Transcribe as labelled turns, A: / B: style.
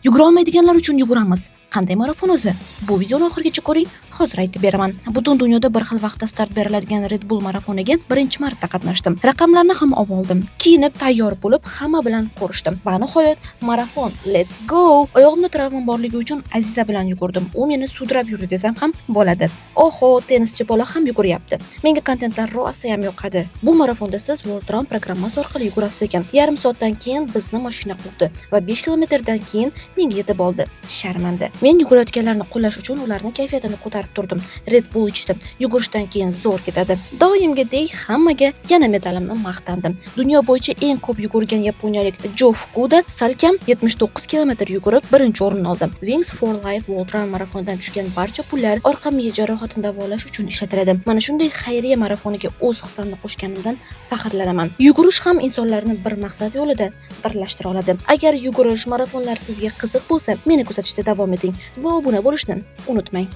A: Yugura olmaydiganlar uchun yuguramiz. Qanday marafon o'zi? Bu videoni oxirigacha ko'ring, hozir aytib beraman. Butun dunyoda bir xil vaqtda start beriladigan Red Bull marafoniga birinchi marta qatnashdim. Raqamlarni ham oldim. Kiyinib, tayyor bo'lib, hamma bilan ko'rishdim. Va nihoyat marafon. Let's go! Oyog'imda travma borligi uchun Aziza bilan yugurdim. U meni sudrab yurdi desam ham bo'ladi. Oho, tennischi bola ham yuguryapti. Menga kontentlar rosa ham yoqadi. Bu marafonda siz World Run programmasi orqali yugurasiz ekan. Yarim soatdan keyin bizni mashina quvdi va 5 kilometrdan keyin menga yetib oldi. Sharmanda. Men yugurayotganlarni qo'llash uchun ularning kayfiyatini ko'tarib turdim. Red Bull ichdim. Yugurishdan keyin zo'r ketadi. Doimgidek hammaga yana medalimni maqtandim. Dunyo bo'yicha eng ko'p yugurgan yaponiyalik Jo Fukuda salkam 79 kilometr yugurib birinchi o'rinni oldi. Wings for Life World Run marafonidan tushgan barcha pullar orqa miya jarohatini davolash uchun ishlatiladi. Mana shunday xayriya marafoniga o'z hissamni qo'shganimdan faxrlanaman. Yugurish ham insonlarni bir maqsad yo'lida birlashtira oladi. Agar yugurish marafonlar sizga qiziq bo'lsa, meni kuzatishda davom eting va obuna bo'lishni unutmang.